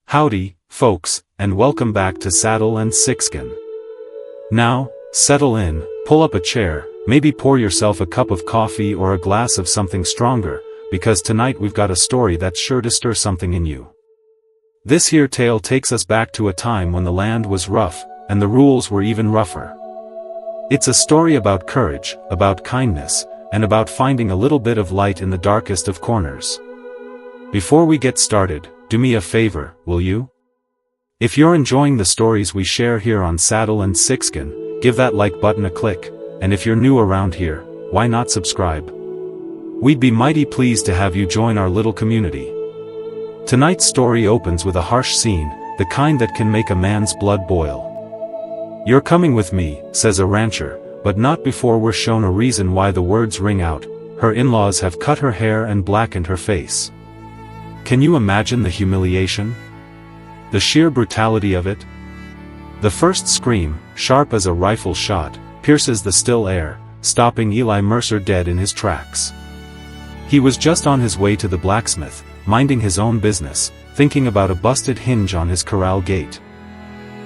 Howdy, folks, and welcome back to Saddle and Sixskin. Now, settle in, pull up a chair, maybe pour yourself a cup of coffee or a glass of something stronger, because tonight we've got a story that's sure to stir something in you. This here tale takes us back to a time when the land was rough, and the rules were even rougher. It's a story about courage, about kindness, and about finding a little bit of light in the darkest of corners. Before we get started, do me a favor, will you? If you're enjoying the stories we share here on Saddle and Sixskin, give that like button a click, and if you're new around here, why not subscribe? We'd be mighty pleased to have you join our little community. Tonight's story opens with a harsh scene, the kind that can make a man's blood boil. "You're coming with me," says a rancher, but not before we're shown a reason why the words ring out. Her in-laws have cut her hair and blackened her face. Can you imagine the humiliation? The sheer brutality of it? The first scream, sharp as a rifle shot, pierces the still air, stopping Eli Mercer dead in his tracks. He was just on his way to the blacksmith, minding his own business, thinking about a busted hinge on his corral gate.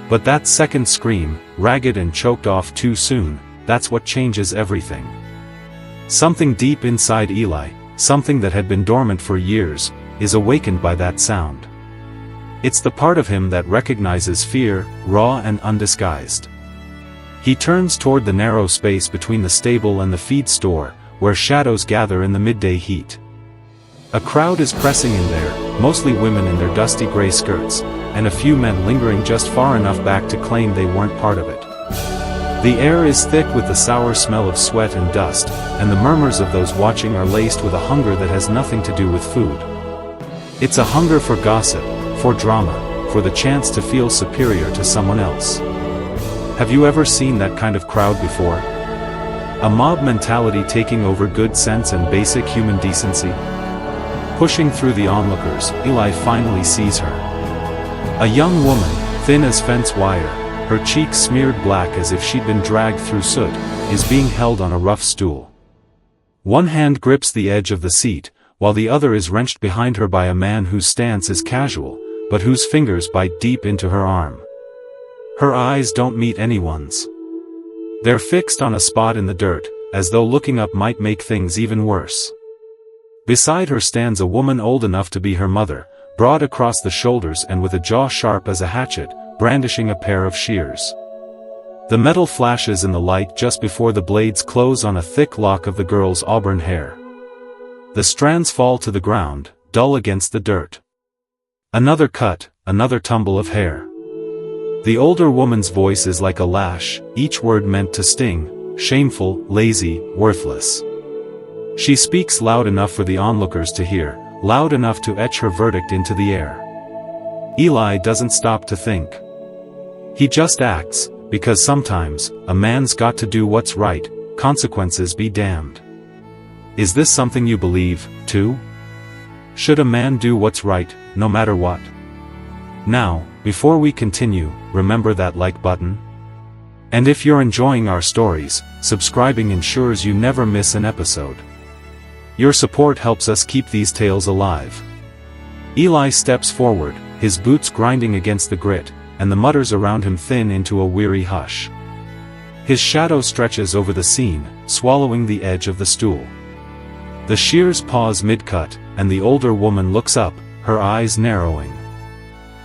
But that second scream, ragged and choked off too soon, that's what changes everything. Something deep inside Eli, something that had been dormant for years, is awakened by that sound. It's the part of him that recognizes fear, raw and undisguised. He turns toward the narrow space between the stable and the feed store, where shadows gather in the midday heat. A crowd is pressing in there, mostly women in their dusty gray skirts, and a few men lingering just far enough back to claim they weren't part of it. The air is thick with the sour smell of sweat and dust, and the murmurs of those watching are laced with a hunger that has nothing to do with food. It's a hunger for gossip, for drama, for the chance to feel superior to someone else. Have you ever seen that kind of crowd before? A mob mentality taking over good sense and basic human decency? Pushing through the onlookers, Eli finally sees her. A young woman, thin as fence wire, her cheeks smeared black as if she'd been dragged through soot, is being held on a rough stool. One hand grips the edge of the seat, while the other is wrenched behind her by a man whose stance is casual, but whose fingers bite deep into her arm. Her eyes don't meet anyone's. They're fixed on a spot in the dirt, as though looking up might make things even worse. Beside her stands a woman old enough to be her mother, broad across the shoulders and with a jaw sharp as a hatchet, brandishing a pair of shears. The metal flashes in the light just before the blades close on a thick lock of the girl's auburn hair. The strands fall to the ground, dull against the dirt. Another cut, another tumble of hair. The older woman's voice is like a lash, each word meant to sting, shameful, lazy, worthless. She speaks loud enough for the onlookers to hear, loud enough to etch her verdict into the air. Eli doesn't stop to think. He just acts, because sometimes, a man's got to do what's right, consequences be damned. Is this something you believe, too? Should a man do what's right, no matter what? Now, before we continue, remember that like button? And if you're enjoying our stories, subscribing ensures you never miss an episode. Your support helps us keep these tales alive. Eli steps forward, his boots grinding against the grit, and the mutters around him thin into a weary hush. His shadow stretches over the scene, swallowing the edge of the stool. The shears pause mid-cut, and the older woman looks up, her eyes narrowing.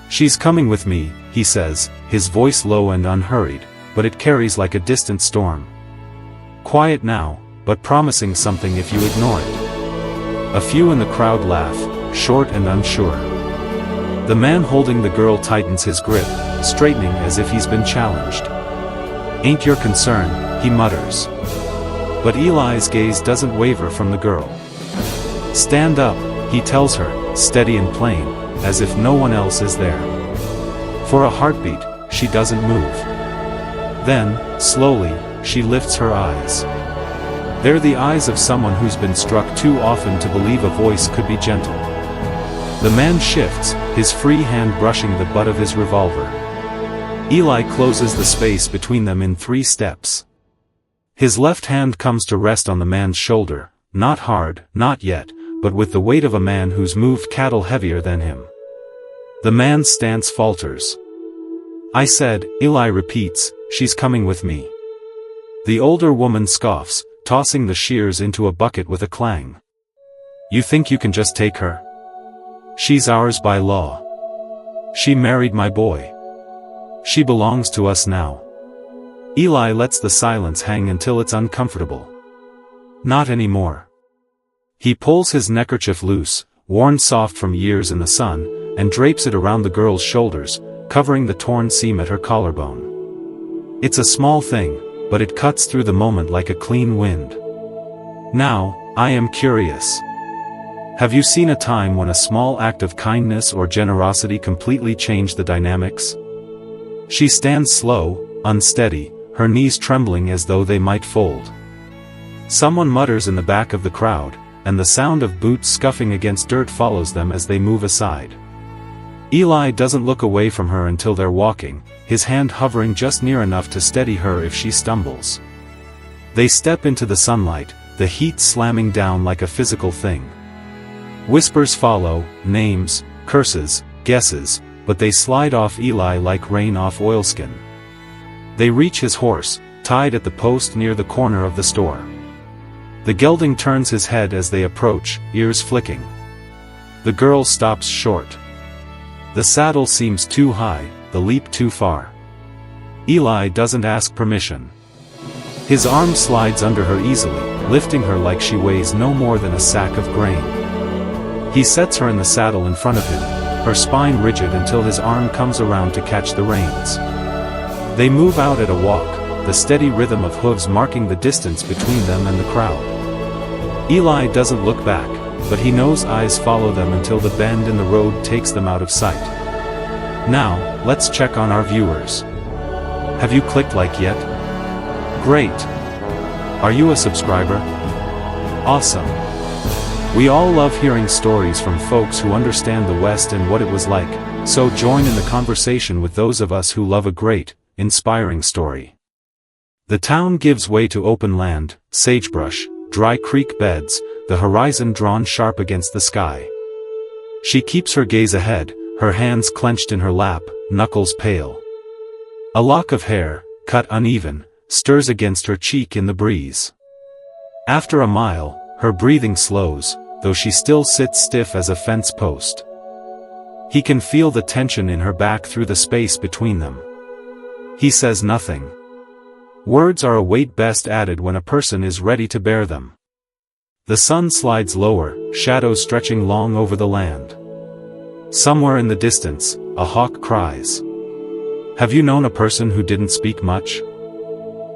"She's coming with me," he says, his voice low and unhurried, but it carries like a distant storm. Quiet now, but promising something if you ignore it. A few in the crowd laugh, short and unsure. The man holding the girl tightens his grip, straightening as if he's been challenged. "Ain't your concern," he mutters. But Eli's gaze doesn't waver from the girl. "Stand up," he tells her, steady and plain, as if no one else is there. For a heartbeat, she doesn't move. Then, slowly, she lifts her eyes. They're the eyes of someone who's been struck too often to believe a voice could be gentle. The man shifts, his free hand brushing the butt of his revolver. Eli closes the space between them in 3 steps. His left hand comes to rest on the man's shoulder, not hard, not yet, but with the weight of a man who's moved cattle heavier than him. The man's stance falters. "I said," Eli repeats, "she's coming with me." The older woman scoffs, tossing the shears into a bucket with a clang. "You think you can just take her? She's ours by law. She married my boy. She belongs to us now." Eli lets the silence hang until it's uncomfortable. Not anymore. He pulls his neckerchief loose, worn soft from years in the sun, and drapes it around the girl's shoulders, covering the torn seam at her collarbone. It's a small thing, but it cuts through the moment like a clean wind. "Now, I am curious. Have you seen a time when a small act of kindness or generosity completely changed the dynamics?" She stands slow, unsteady, her knees trembling as though they might fold. Someone mutters in the back of the crowd, and the sound of boots scuffing against dirt follows them as they move aside. Eli doesn't look away from her until they're walking, his hand hovering just near enough to steady her if she stumbles. They step into the sunlight, the heat slamming down like a physical thing. Whispers follow, names, curses, guesses, but they slide off Eli like rain off oilskin. They reach his horse, tied at the post near the corner of the store. The gelding turns his head as they approach, ears flicking. The girl stops short. The saddle seems too high, the leap too far. Eli doesn't ask permission. His arm slides under her easily, lifting her like she weighs no more than a sack of grain. He sets her in the saddle in front of him, her spine rigid until his arm comes around to catch the reins. They move out at a walk, the steady rhythm of hooves marking the distance between them and the crowd. Eli doesn't look back, but he knows eyes follow them until the bend in the road takes them out of sight. Now, let's check on our viewers. Have you clicked like yet? Great! Are you a subscriber? Awesome! We all love hearing stories from folks who understand the West and what it was like, so join in the conversation with those of us who love a great, inspiring story. The town gives way to open land, sagebrush, dry creek beds, the horizon drawn sharp against the sky. She keeps her gaze ahead, her hands clenched in her lap, knuckles pale. A lock of hair, cut uneven, stirs against her cheek in the breeze. After a mile, her breathing slows, though she still sits stiff as a fence post. He can feel the tension in her back through the space between them. He says nothing. Words are a weight best added when a person is ready to bear them. The sun slides lower, shadows stretching long over the land. Somewhere in the distance, a hawk cries. Have you known a person who didn't speak much?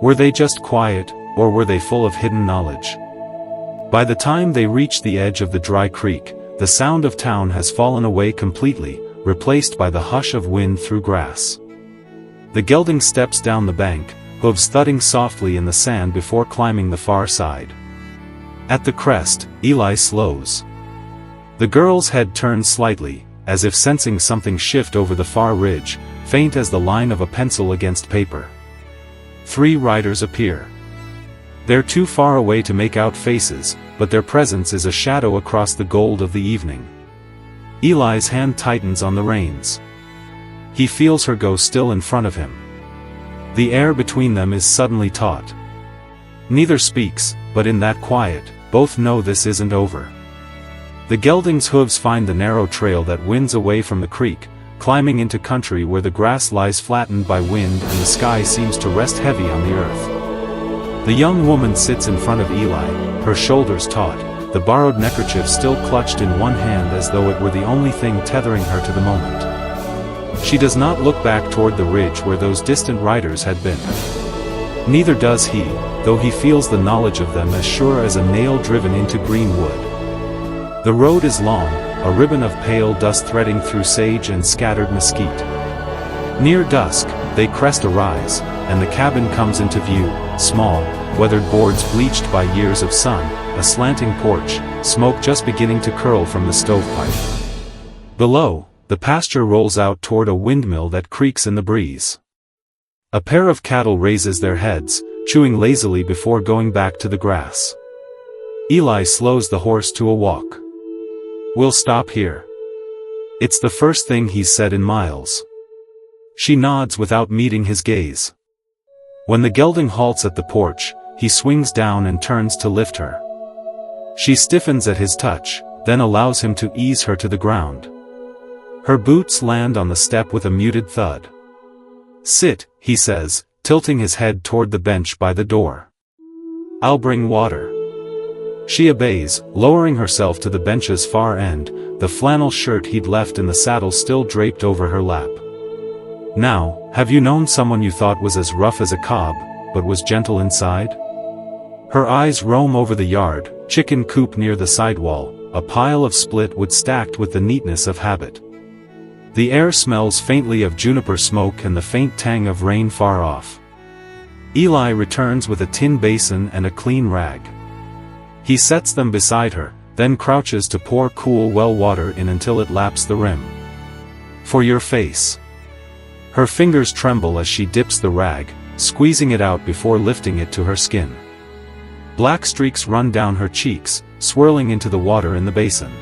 Were they just quiet, or were they full of hidden knowledge? By the time they reach the edge of the dry creek, the sound of town has fallen away completely, replaced by the hush of wind through grass. The gelding steps down the bank, hooves thudding softly in the sand before climbing the far side. At the crest, Eli slows. The girl's head turns slightly, as if sensing something shift over the far ridge, faint as the line of a pencil against paper. 3 riders appear. They're too far away to make out faces, but their presence is a shadow across the gold of the evening. Eli's hand tightens on the reins. He feels her go still in front of him. The air between them is suddenly taut. Neither speaks, but in that quiet, both know this isn't over. The gelding's hooves find the narrow trail that winds away from the creek, climbing into country where the grass lies flattened by wind and the sky seems to rest heavy on the earth. The young woman sits in front of Eli, her shoulders taut, the borrowed neckerchief still clutched in one hand as though it were the only thing tethering her to the moment. She does not look back toward the ridge where those distant riders had been. Neither does he, though he feels the knowledge of them as sure as a nail driven into green wood. The road is long, a ribbon of pale dust threading through sage and scattered mesquite. Near dusk, they crest a rise, and the cabin comes into view, small, weathered boards bleached by years of sun, a slanting porch, smoke just beginning to curl from the stovepipe. Below, the pasture rolls out toward a windmill that creaks in the breeze. A pair of cattle raises their heads, chewing lazily before going back to the grass. Eli slows the horse to a walk. We'll stop here. It's the first thing he's said in miles. She nods without meeting his gaze. When the gelding halts at the porch, he swings down and turns to lift her. She stiffens at his touch, then allows him to ease her to the ground. Her boots land on the step with a muted thud. "Sit," he says, tilting his head toward the bench by the door. "I'll bring water." She obeys, lowering herself to the bench's far end, the flannel shirt he'd left in the saddle still draped over her lap. "Now, have you known someone you thought was as rough as a cob, but was gentle inside?" Her eyes roam over the yard, chicken coop near the sidewall, a pile of split wood stacked with the neatness of habit. The air smells faintly of juniper smoke and the faint tang of rain far off. Eli returns with a tin basin and a clean rag. He sets them beside her, then crouches to pour cool well water in until it laps the rim. "For your face." Her fingers tremble as she dips the rag, squeezing it out before lifting it to her skin. Black streaks run down her cheeks, swirling into the water in the basin.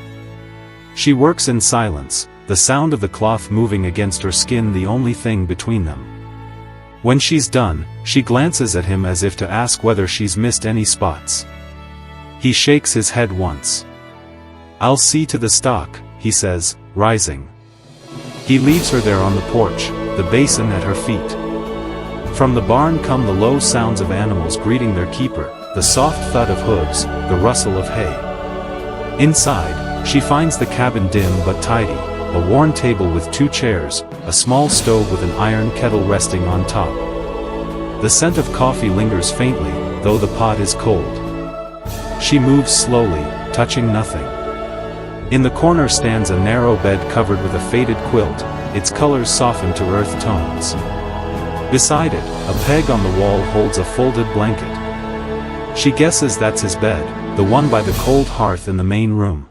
She works in silence, the sound of the cloth moving against her skin the only thing between them. When she's done, she glances at him as if to ask whether she's missed any spots. He shakes his head once. "I'll see to the stock," he says, rising. He leaves her there on the porch, the basin at her feet. From the barn come the low sounds of animals greeting their keeper, the soft thud of hooves, the rustle of hay. Inside, she finds the cabin dim but tidy, a worn table with 2 chairs, a small stove with an iron kettle resting on top. The scent of coffee lingers faintly, though the pot is cold. She moves slowly, touching nothing. In the corner stands a narrow bed covered with a faded quilt, its colors softened to earth tones. Beside it, a peg on the wall holds a folded blanket. She guesses that's his bed, the one by the cold hearth in the main room.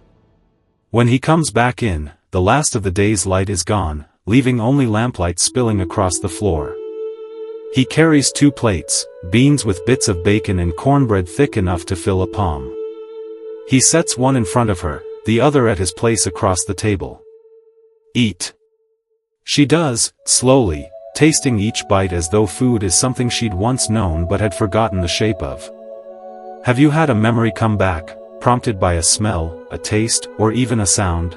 When he comes back in, the last of the day's light is gone, leaving only lamplight spilling across the floor. He carries 2 plates, beans with bits of bacon and cornbread thick enough to fill a palm. He sets one in front of her, the other at his place across the table. "Eat." She does, slowly, tasting each bite as though food is something she'd once known but had forgotten the shape of. "Have you had a memory come back, prompted by a smell, a taste, or even a sound?"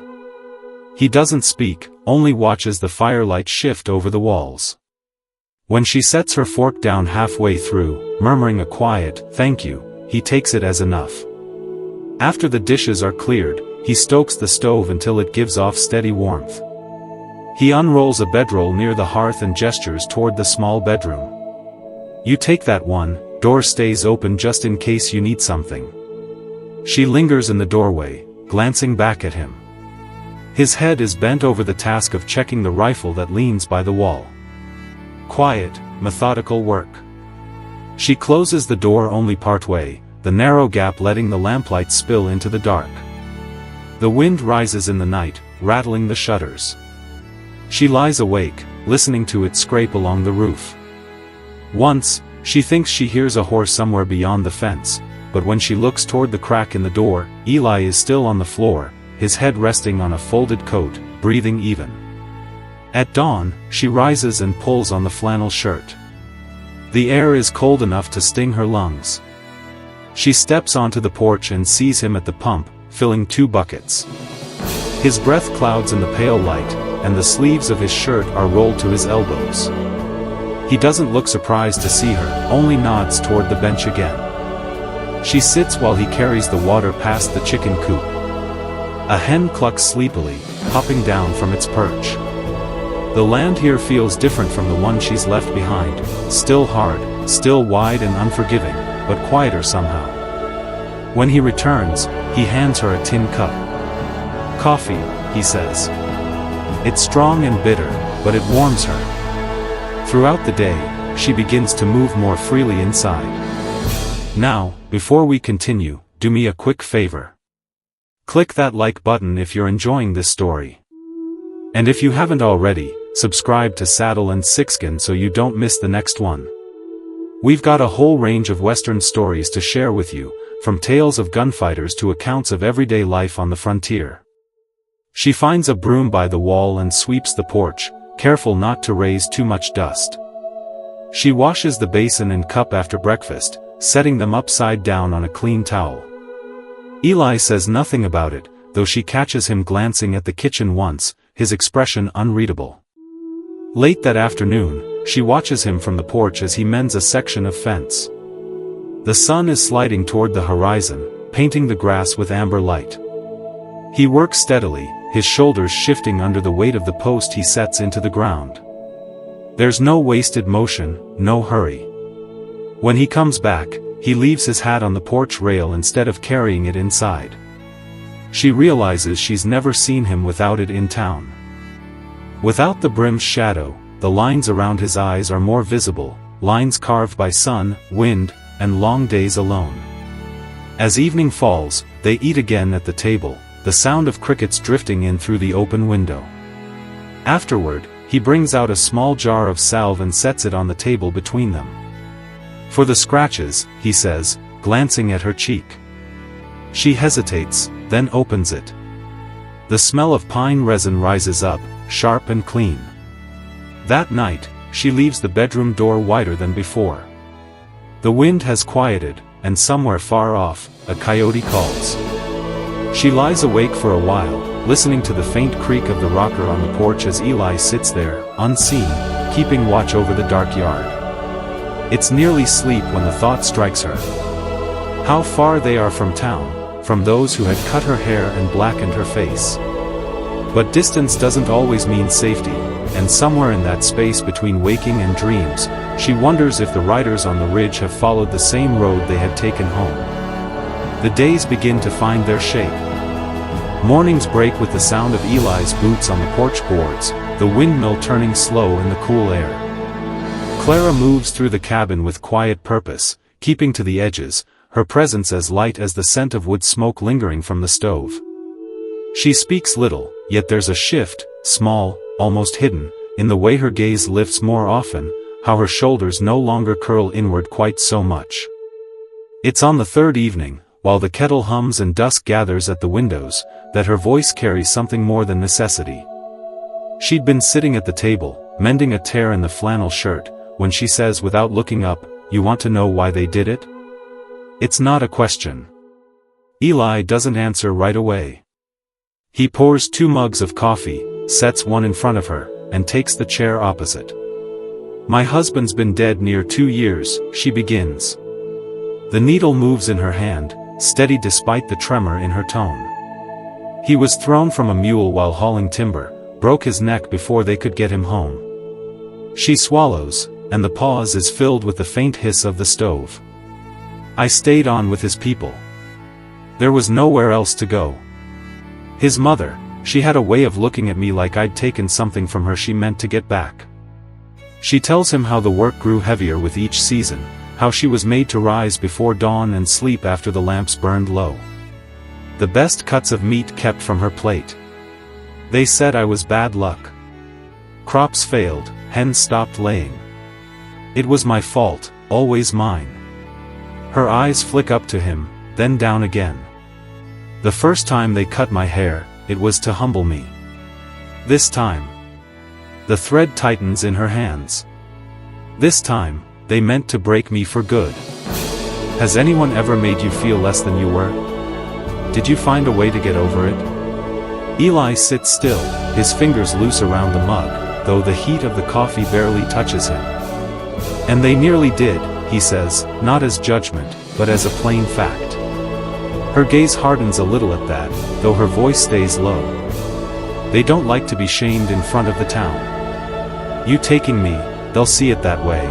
He doesn't speak, only watches the firelight shift over the walls. When she sets her fork down halfway through, murmuring a quiet, "Thank you," he takes it as enough. After the dishes are cleared, he stokes the stove until it gives off steady warmth. He unrolls a bedroll near the hearth and gestures toward the small bedroom. "You take that one, door stays open just in case you need something." She lingers in the doorway, glancing back at him. His head is bent over the task of checking the rifle that leans by the wall. Quiet, methodical work. She closes the door only partway, the narrow gap letting the lamplight spill into the dark. The wind rises in the night, rattling the shutters. She lies awake, listening to it scrape along the roof. Once, she thinks she hears a horse somewhere beyond the fence, but when she looks toward the crack in the door, Eli is still on the floor, his head resting on a folded coat, breathing even. At dawn, she rises and pulls on the flannel shirt. The air is cold enough to sting her lungs. She steps onto the porch and sees him at the pump, filling 2 buckets. His breath clouds in the pale light, and the sleeves of his shirt are rolled to his elbows. He doesn't look surprised to see her, only nods toward the bench again. She sits while he carries the water past the chicken coop. A hen clucks sleepily, hopping down from its perch. The land here feels different from the one she's left behind, still hard, still wide and unforgiving, but quieter somehow. When he returns, he hands her a tin cup. "Coffee," he says. It's strong and bitter, but it warms her. Throughout the day, she begins to move more freely inside. Now, before we continue, do me a quick favor. Click that like button if you're enjoying this story. And if you haven't already, subscribe to Saddle and Sixskin so you don't miss the next one. We've got a whole range of Western stories to share with you, from tales of gunfighters to accounts of everyday life on the frontier. She finds a broom by the wall and sweeps the porch, careful not to raise too much dust. She washes the basin and cup after breakfast, setting them upside down on a clean towel. Eli says nothing about it, though she catches him glancing at the kitchen once, his expression unreadable. Late that afternoon, she watches him from the porch as he mends a section of fence. The sun is sliding toward the horizon, painting the grass with amber light. He works steadily, his shoulders shifting under the weight of the post he sets into the ground. There's no wasted motion, no hurry. When he comes back, he leaves his hat on the porch rail instead of carrying it inside. She realizes she's never seen him without it in town. Without the brim's shadow, the lines around his eyes are more visible, lines carved by sun, wind, and long days alone. As evening falls, they eat again at the table, the sound of crickets drifting in through the open window. Afterward, he brings out a small jar of salve and sets it on the table between them. "For the scratches," he says, glancing at her cheek. She hesitates, then opens it. The smell of pine resin rises up, sharp and clean. That night, she leaves the bedroom door wider than before. The wind has quieted, and somewhere far off, a coyote calls. She lies awake for a while, listening to the faint creak of the rocker on the porch as Eli sits there, unseen, keeping watch over the dark yard. It's nearly sleep when the thought strikes her. How far they are from town, from those who had cut her hair and blackened her face. But distance doesn't always mean safety, and somewhere in that space between waking and dreams, she wonders if the riders on the ridge have followed the same road they had taken home. The days begin to find their shape. Mornings break with the sound of Eli's boots on the porch boards, the windmill turning slow in the cool air. Clara moves through the cabin with quiet purpose, keeping to the edges, her presence as light as the scent of wood smoke lingering from the stove. She speaks little, yet there's a shift, small, almost hidden, in the way her gaze lifts more often, how her shoulders no longer curl inward quite so much. It's on the third evening, while the kettle hums and dusk gathers at the windows, that her voice carries something more than necessity. She'd been sitting at the table, mending a tear in the flannel shirt, when she says without looking up, "You want to know why they did it?" It's not a question. Eli doesn't answer right away. He pours 2 mugs of coffee, sets one in front of her, and takes the chair opposite. "My husband's been dead near 2 years, she begins. The needle moves in her hand, steady despite the tremor in her tone. He was thrown from a mule while hauling timber, broke his neck before they could get him home." She swallows, and the pause is filled with the faint hiss of the stove. "I stayed on with his people. There was nowhere else to go. His mother, she had a way of looking at me like I'd taken something from her she meant to get back." She tells him how the work grew heavier with each season, how she was made to rise before dawn and sleep after the lamps burned low. The best cuts of meat kept from her plate. "They said I was bad luck. Crops failed, hens stopped laying. It was my fault, always mine." Her eyes flick up to him, then down again. "The first time they cut my hair, it was to humble me. This time." The thread tightens in her hands. "This time, they meant to break me for good. Has anyone ever made you feel less than you were? Did you find a way to get over it?" Eli sits still, his fingers loose around the mug, though the heat of the coffee barely touches him. "And they nearly did," he says, not as judgment, but as a plain fact. Her gaze hardens a little at that, though her voice stays low. "They don't like to be shamed in front of the town. You taking me, they'll see it that way."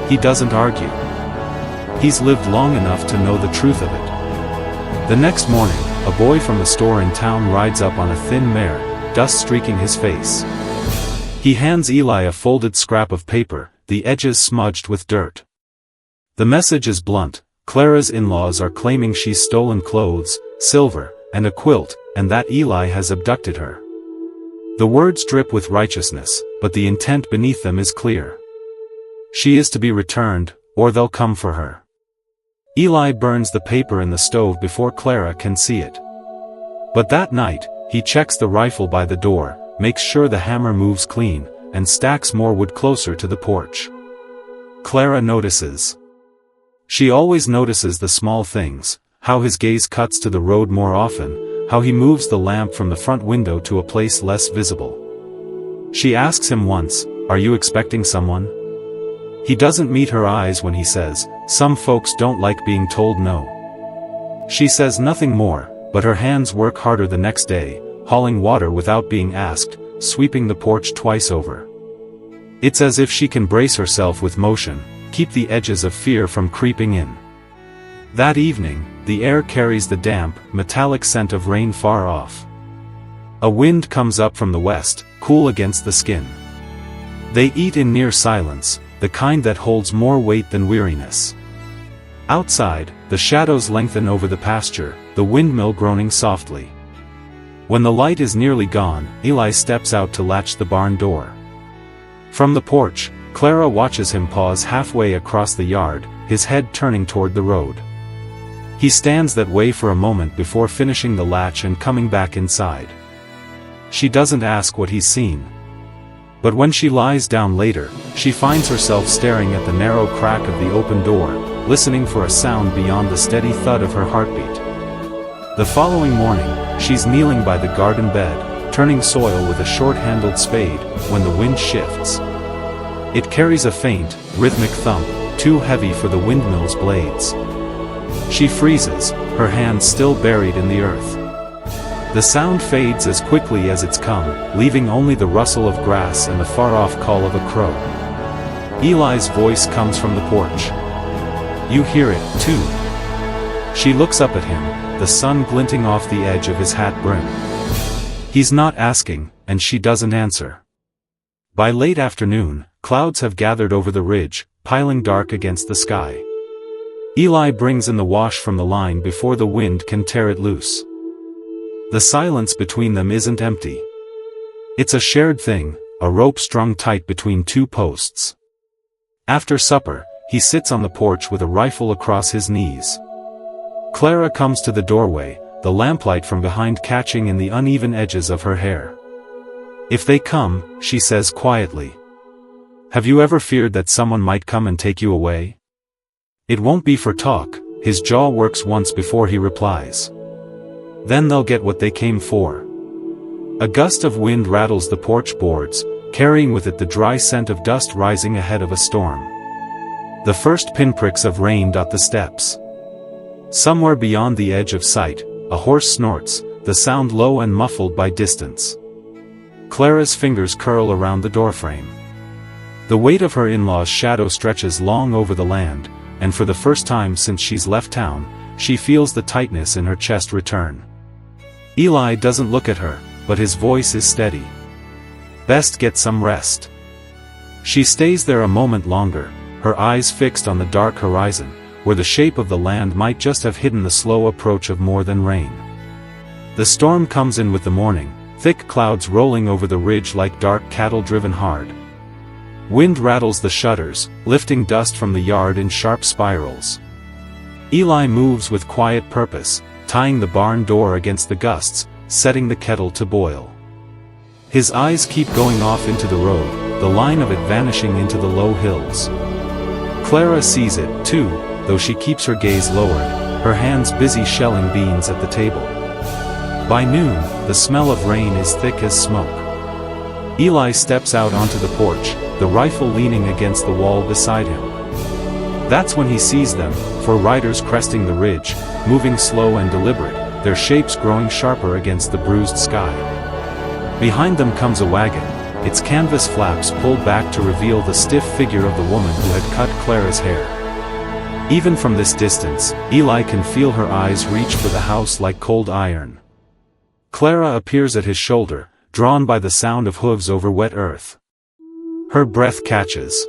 He doesn't argue. He's lived long enough to know the truth of it. The next morning, a boy from the store in town rides up on a thin mare, dust streaking his face. He hands Eli a folded scrap of paper, the edges smudged with dirt. The message is blunt: Clara's in-laws are claiming she's stolen clothes, silver, and a quilt, and that Eli has abducted her. The words drip with righteousness, but the intent beneath them is clear. She is to be returned, or they'll come for her. Eli burns the paper in the stove before Clara can see it. But that night, he checks the rifle by the door, makes sure the hammer moves clean, and stacks more wood closer to the porch. Clara notices. She always notices the small things, how his gaze cuts to the road more often, how he moves the lamp from the front window to a place less visible. She asks him once, "Are you expecting someone?" He doesn't meet her eyes when he says, "Some folks don't like being told no." She says nothing more, but her hands work harder the next day, hauling water without being asked, sweeping the porch twice over. It's as if she can brace herself with motion, keep the edges of fear from creeping in. That evening, the air carries the damp, metallic scent of rain far off. A wind comes up from the west, cool against the skin. They eat in near silence, the kind that holds more weight than weariness. Outside, the shadows lengthen over the pasture, the windmill groaning softly. When the light is nearly gone, Eli steps out to latch the barn door. From the porch, Clara watches him pause halfway across the yard, his head turning toward the road. He stands that way for a moment before finishing the latch and coming back inside. She doesn't ask what he's seen. But when she lies down later, she finds herself staring at the narrow crack of the open door, listening for a sound beyond the steady thud of her heartbeat. The following morning, she's kneeling by the garden bed, turning soil with a short-handled spade, when the wind shifts. It carries a faint, rhythmic thump, too heavy for the windmill's blades. She freezes, her hands still buried in the earth. The sound fades as quickly as it's come, leaving only the rustle of grass and the far-off call of a crow. Eli's voice comes from the porch. "You hear it, too." She looks up at him, the sun glinting off the edge of his hat brim. He's not asking, and she doesn't answer. By late afternoon, clouds have gathered over the ridge, piling dark against the sky. Eli brings in the wash from the line before the wind can tear it loose. The silence between them isn't empty. It's a shared thing, a rope strung tight between two posts. After supper, he sits on the porch with a rifle across his knees. Clara comes to the doorway, the lamplight from behind catching in the uneven edges of her hair. "If they come," she says quietly. "Have you ever feared that someone might come and take you away?" It won't be for talk, his jaw works once before he replies. Then they'll get what they came for. A gust of wind rattles the porch boards, carrying with it the dry scent of dust rising ahead of a storm. The first pinpricks of rain dot the steps. Somewhere beyond the edge of sight, a horse snorts, the sound low and muffled by distance. Clara's fingers curl around the doorframe. The weight of her in-laws' shadow stretches long over the land, and for the first time since she's left town, she feels the tightness in her chest return. Eli doesn't look at her, but his voice is steady. "Best get some rest." She stays there a moment longer, her eyes fixed on the dark horizon, where the shape of the land might just have hidden the slow approach of more than rain. The storm comes in with the morning, thick clouds rolling over the ridge like dark cattle driven hard. Wind rattles the shutters, lifting dust from the yard in sharp spirals. Eli moves with quiet purpose, tying the barn door against the gusts, setting the kettle to boil. His eyes keep going off into the road, the line of it vanishing into the low hills. Clara sees it, too, though she keeps her gaze lowered, her hands busy shelling beans at the table. By noon, the smell of rain is thick as smoke. Eli steps out onto the porch, the rifle leaning against the wall beside him. That's when he sees them, four riders cresting the ridge, moving slow and deliberate, their shapes growing sharper against the bruised sky. Behind them comes a wagon, its canvas flaps pulled back to reveal the stiff figure of the woman who had cut Clara's hair. Even from this distance, Eli can feel her eyes reach for the house like cold iron. Clara appears at his shoulder, drawn by the sound of hooves over wet earth. Her breath catches.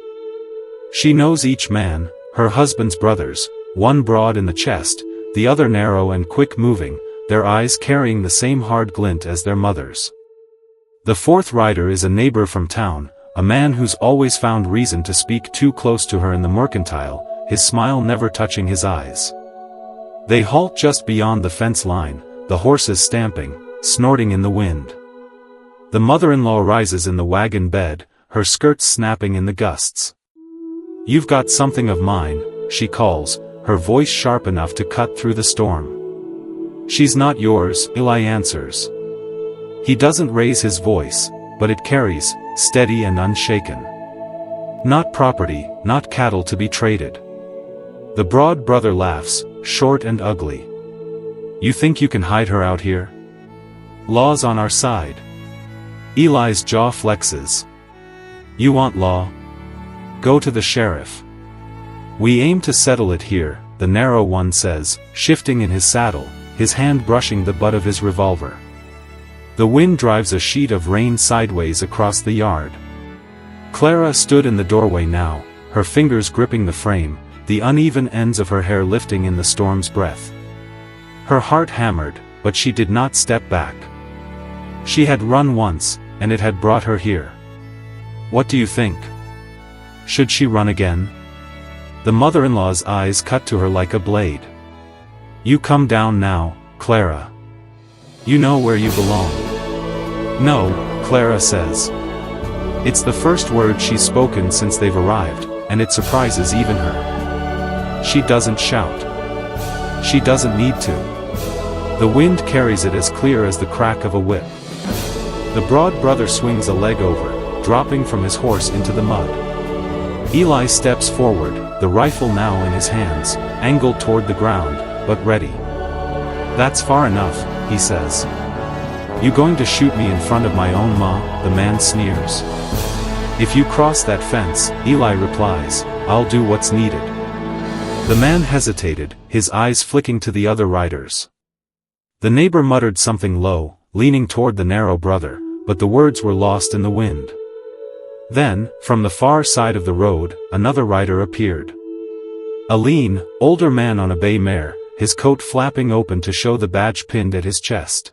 She knows each man, her husband's brothers, one broad in the chest, the other narrow and quick-moving, their eyes carrying the same hard glint as their mother's. The fourth rider is a neighbor from town, a man who's always found reason to speak too close to her in the mercantile, his smile never touching his eyes. They halt just beyond the fence line, the horses stamping, snorting in the wind. The mother-in-law rises in the wagon bed, her skirts snapping in the gusts. "You've got something of mine," she calls, her voice sharp enough to cut through the storm. "She's not yours," Eli answers. He doesn't raise his voice, but it carries, steady and unshaken. "Not property, not cattle to be traded." The broad brother laughs, short and ugly. "You think you can hide her out here? Law's on our side." Eli's jaw flexes. "You want law? Go to the sheriff." "We aim to settle it here," the narrow one says, shifting in his saddle, his hand brushing the butt of his revolver. The wind drives a sheet of rain sideways across the yard. Clara stood in the doorway now, her fingers gripping the frame, the uneven ends of her hair lifting in the storm's breath. Her heart hammered, but she did not step back. She had run once, and it had brought her here. "What do you think? Should she run again?" The mother-in-law's eyes cut to her like a blade. "You come down now, Clara. You know where you belong." "No," Clara says. It's the first word she's spoken since they've arrived, and it surprises even her. She doesn't shout. She doesn't need to. The wind carries it as clear as the crack of a whip. The broad brother swings a leg over, dropping from his horse into the mud. Eli steps forward, the rifle now in his hands, angled toward the ground, but ready. "That's far enough," he says. "You going to shoot me in front of my own ma?" the man sneers. "If you cross that fence," Eli replies, "I'll do what's needed." The man hesitated, his eyes flicking to the other riders. The neighbor muttered something low, leaning toward the narrow brother, but the words were lost in the wind. Then, from the far side of the road, another rider appeared. A lean, older man on a bay mare, his coat flapping open to show the badge pinned at his chest.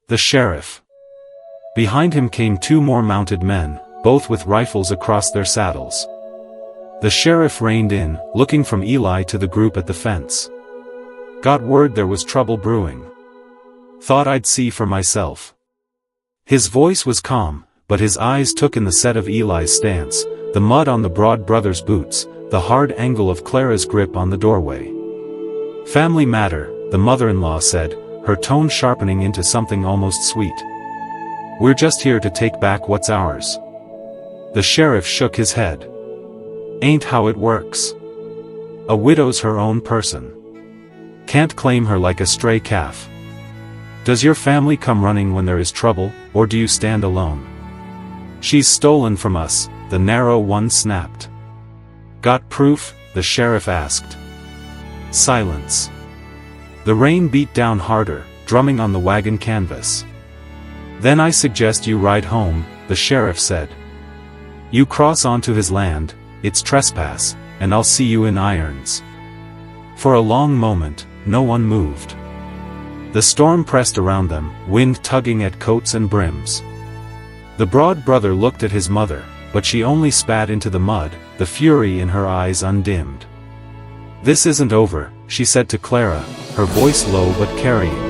The sheriff. Behind him came two more mounted men, both with rifles across their saddles. The sheriff reined in, looking from Eli to the group at the fence. "Got word there was trouble brewing. Thought I'd see for myself." His voice was calm, but his eyes took in the set of Eli's stance, the mud on the broad brother's boots, the hard angle of Clara's grip on the doorway. "Family matter," the mother-in-law said, her tone sharpening into something almost sweet. "We're just here to take back what's ours." The sheriff shook his head. "Ain't how it works. A widow's her own person. Can't claim her like a stray calf. Does your family come running when there is trouble, or do you stand alone?" "She's stolen from us," the narrow one snapped. "Got proof?" the sheriff asked. Silence. The rain beat down harder, drumming on the wagon canvas. "Then I suggest you ride home," the sheriff said. "You cross onto his land, it's trespass, and I'll see you in irons." For a long moment, no one moved. The storm pressed around them, wind tugging at coats and brims. The broad brother looked at his mother, but she only spat into the mud, the fury in her eyes undimmed. "This isn't over," she said to Clara, her voice low but carrying.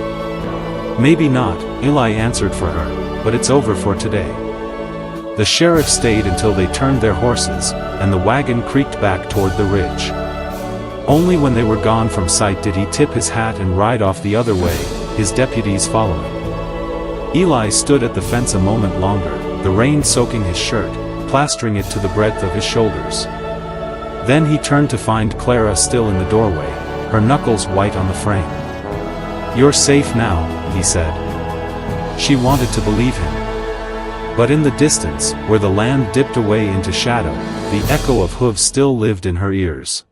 "Maybe not," Eli answered for her, "but it's over for today." The sheriff stayed until they turned their horses, and the wagon creaked back toward the ridge. Only when they were gone from sight did he tip his hat and ride off the other way, his deputies following. Eli stood at the fence a moment longer, the rain soaking his shirt, plastering it to the breadth of his shoulders. Then he turned to find Clara still in the doorway, her knuckles white on the frame. "You're safe now," he said. She wanted to believe him. But in the distance, where the land dipped away into shadow, the echo of hooves still lived in her ears.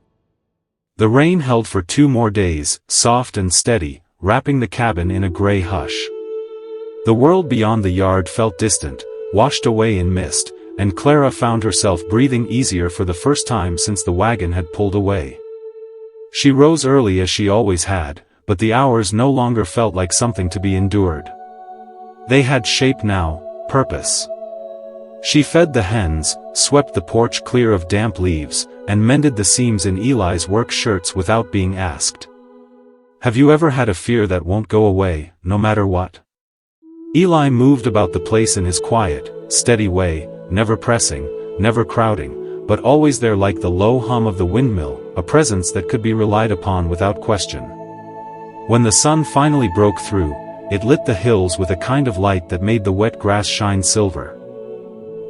The rain held for 2 more days, soft and steady, wrapping the cabin in a gray hush. The world beyond the yard felt distant, washed away in mist, and Clara found herself breathing easier for the first time since the wagon had pulled away. She rose early as she always had, but the hours no longer felt like something to be endured. They had shape now, purpose. She fed the hens, swept the porch clear of damp leaves, and mended the seams in Eli's work shirts without being asked. Have you ever had a fear that won't go away, no matter what? Eli moved about the place in his quiet, steady way, never pressing, never crowding, but always there like the low hum of the windmill, a presence that could be relied upon without question. When the sun finally broke through, it lit the hills with a kind of light that made the wet grass shine silver.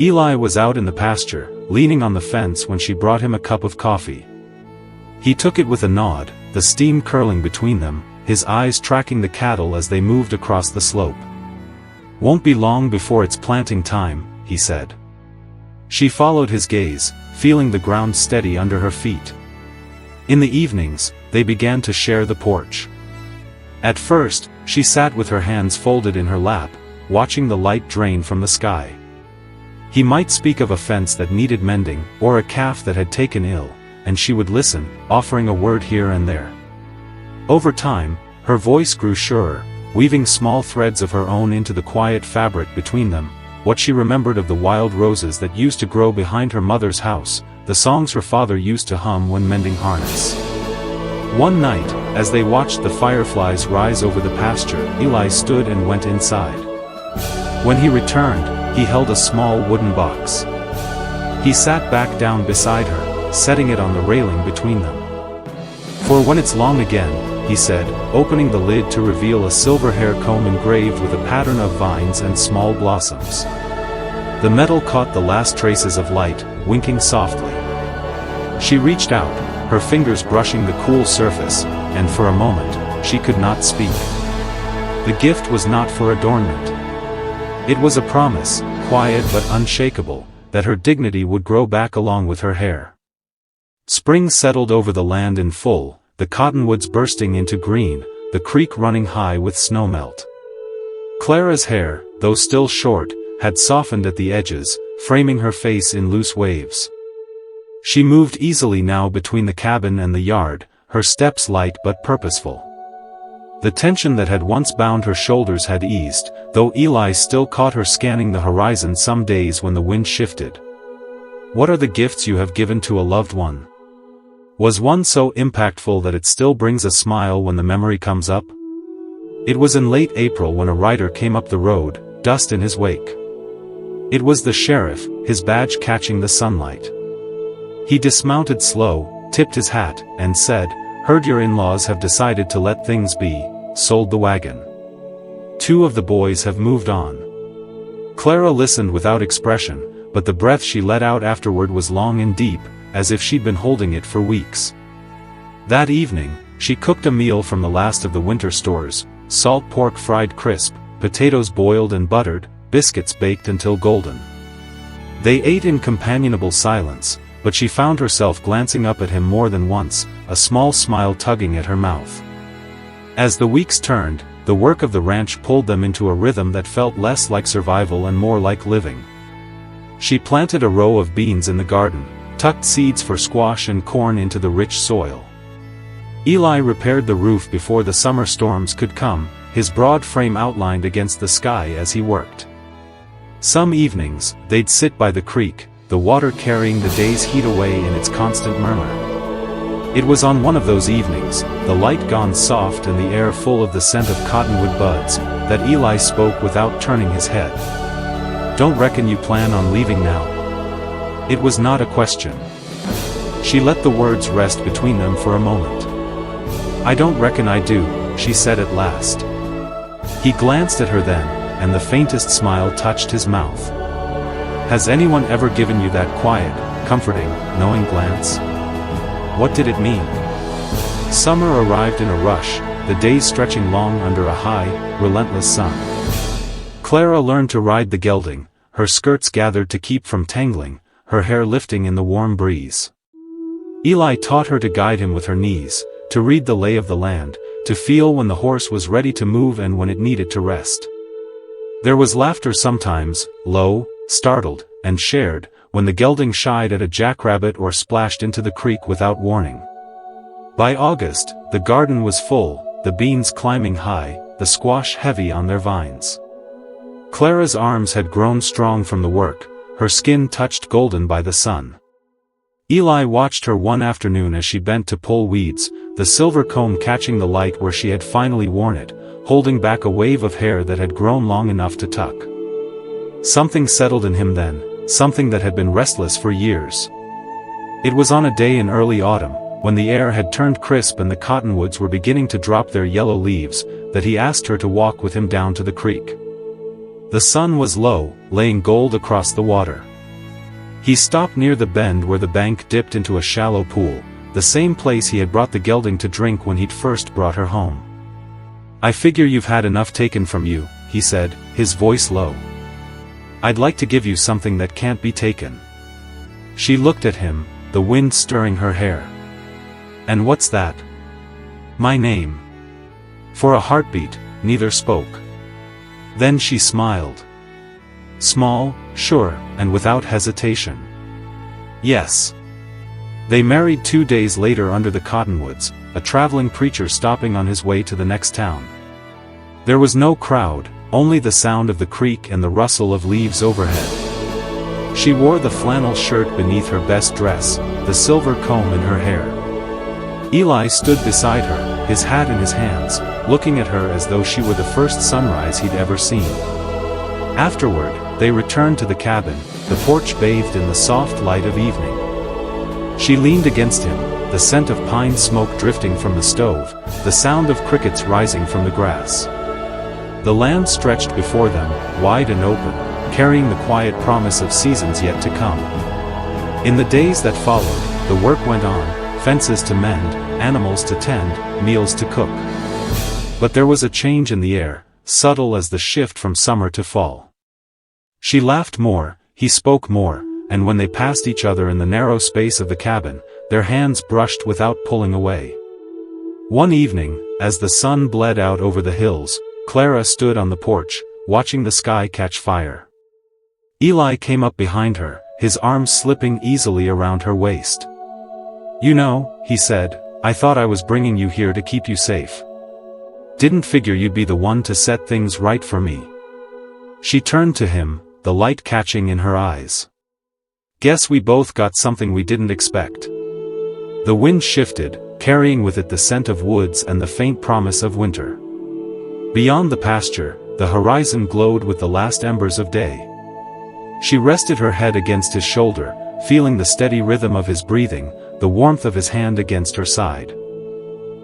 Eli was out in the pasture, leaning on the fence when she brought him a cup of coffee. He took it with a nod, the steam curling between them, his eyes tracking the cattle as they moved across the slope. "Won't be long before it's planting time," he said. She followed his gaze, feeling the ground steady under her feet. In the evenings, they began to share the porch. At first, she sat with her hands folded in her lap, watching the light drain from the sky. He might speak of a fence that needed mending, or a calf that had taken ill, and she would listen, offering a word here and there. Over time, her voice grew surer, weaving small threads of her own into the quiet fabric between them, what she remembered of the wild roses that used to grow behind her mother's house, the songs her father used to hum when mending harness. One night, as they watched the fireflies rise over the pasture, Eli stood and went inside. When he returned, he held a small wooden box. He sat back down beside her, setting it on the railing between them. "For when it's long again," he said, opening the lid to reveal a silver hair comb engraved with a pattern of vines and small blossoms. The metal caught the last traces of light, winking softly. She reached out, her fingers brushing the cool surface, and for a moment, she could not speak. The gift was not for adornment. It was a promise, quiet but unshakable, that her dignity would grow back along with her hair. Spring settled over the land in full, the cottonwoods bursting into green, the creek running high with snowmelt. Clara's hair, though still short, had softened at the edges, framing her face in loose waves. She moved easily now between the cabin and the yard, her steps light but purposeful. The tension that had once bound her shoulders had eased, though Eli still caught her scanning the horizon some days when the wind shifted. "What are the gifts you have given to a loved one?" Was one so impactful that it still brings a smile when the memory comes up? It was in late April when a rider came up the road, dust in his wake. It was the sheriff, his badge catching the sunlight. He dismounted slow, tipped his hat, and said, "Heard your in-laws have decided to let things be, sold the wagon. 2 of the boys have moved on." Clara listened without expression, but the breath she let out afterward was long and deep, as if she'd been holding it for weeks. That evening, she cooked a meal from the last of the winter stores, salt pork fried crisp, potatoes boiled and buttered, biscuits baked until golden. They ate in companionable silence, but she found herself glancing up at him more than once, a small smile tugging at her mouth. As the weeks turned, the work of the ranch pulled them into a rhythm that felt less like survival and more like living. She planted a row of beans in the garden, tucked seeds for squash and corn into the rich soil. Eli repaired the roof before the summer storms could come, his broad frame outlined against the sky as he worked. Some evenings, they'd sit by the creek, the water carrying the day's heat away in its constant murmur. It was on one of those evenings, the light gone soft and the air full of the scent of cottonwood buds, that Eli spoke without turning his head. "Don't reckon you plan on leaving now?" It was not a question. She let the words rest between them for a moment. "I don't reckon I do," she said at last. He glanced at her then, and the faintest smile touched his mouth. "Has anyone ever given you that quiet, comforting, knowing glance?" What did it mean? Summer arrived in a rush, the days stretching long under a high, relentless sun. Clara learned to ride the gelding, her skirts gathered to keep from tangling, her hair lifting in the warm breeze. Eli taught her to guide him with her knees, to read the lay of the land, to feel when the horse was ready to move and when it needed to rest. There was laughter sometimes, low, startled, and shared, when the gelding shied at a jackrabbit or splashed into the creek without warning. By August, the garden was full, the beans climbing high, the squash heavy on their vines. Clara's arms had grown strong from the work, her skin touched golden by the sun. Eli watched her one afternoon as she bent to pull weeds, the silver comb catching the light where she had finally worn it, holding back a wave of hair that had grown long enough to tuck. Something settled in him then, something that had been restless for years. It was on a day in early autumn, when the air had turned crisp and the cottonwoods were beginning to drop their yellow leaves, that he asked her to walk with him down to the creek. The sun was low, laying gold across the water. He stopped near the bend where the bank dipped into a shallow pool, the same place he had brought the gelding to drink when he'd first brought her home. "I figure you've had enough taken from you," he said, his voice low. "I'd like to give you something that can't be taken." She looked at him, the wind stirring her hair. "And what's that?" "My name." For a heartbeat, neither spoke. Then she smiled. Small, sure, and without hesitation. "Yes." They married 2 days later under the cottonwoods, a traveling preacher stopping on his way to the next town. There was no crowd, only the sound of the creek and the rustle of leaves overhead. She wore the flannel shirt beneath her best dress, the silver comb in her hair. Eli stood beside her, his hat in his hands, looking at her as though she were the first sunrise he'd ever seen. Afterward, they returned to the cabin, the porch bathed in the soft light of evening. She leaned against him, the scent of pine smoke drifting from the stove, the sound of crickets rising from the grass. The land stretched before them, wide and open, carrying the quiet promise of seasons yet to come. In the days that followed, the work went on, fences to mend, animals to tend, meals to cook. But there was a change in the air, subtle as the shift from summer to fall. She laughed more, he spoke more, and when they passed each other in the narrow space of the cabin, their hands brushed without pulling away. One evening, as the sun bled out over the hills, Clara stood on the porch, watching the sky catch fire. Eli came up behind her, his arms slipping easily around her waist. "You know," he said, "I thought I was bringing you here to keep you safe. Didn't figure you'd be the one to set things right for me." She turned to him, the light catching in her eyes. "Guess we both got something we didn't expect." The wind shifted, carrying with it the scent of woods and the faint promise of winter. Beyond the pasture, the horizon glowed with the last embers of day. She rested her head against his shoulder, feeling the steady rhythm of his breathing, the warmth of his hand against her side.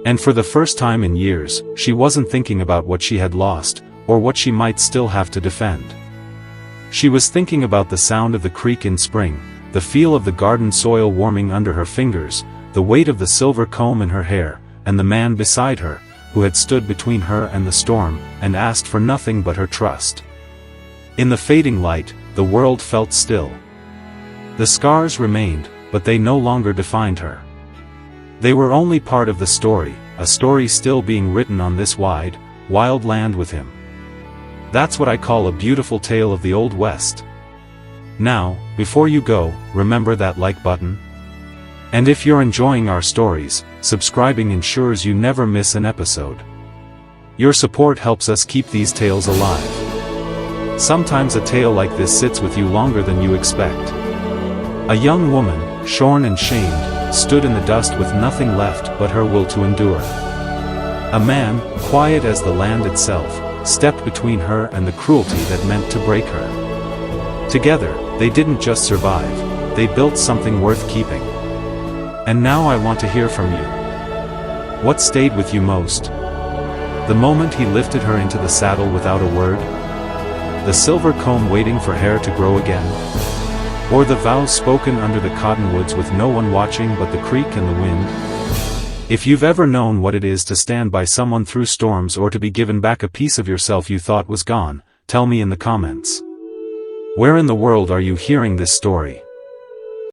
And for the first time in years, she wasn't thinking about what she had lost, or what she might still have to defend. She was thinking about the sound of the creek in spring, the feel of the garden soil warming under her fingers, the weight of the silver comb in her hair, and the man beside her, who had stood between her and the storm, and asked for nothing but her trust. In the fading light, the world felt still. The scars remained, but they no longer defined her. They were only part of the story, a story still being written on this wide, wild land with him. That's what I call a beautiful tale of the Old West. Now, before you go, remember that like button. And if you're enjoying our stories, subscribing ensures you never miss an episode. Your support helps us keep these tales alive. Sometimes a tale like this sits with you longer than you expect. A young woman, shorn and shamed, stood in the dust with nothing left but her will to endure. A man, quiet as the land itself, stepped between her and the cruelty that meant to break her. Together, they didn't just survive, they built something worth keeping. And now I want to hear from you. What stayed with you most? The moment he lifted her into the saddle without a word? The silver comb waiting for hair to grow again? Or the vows spoken under the cottonwoods with no one watching but the creek and the wind? If you've ever known what it is to stand by someone through storms or to be given back a piece of yourself you thought was gone, tell me in the comments. Where in the world are you hearing this story?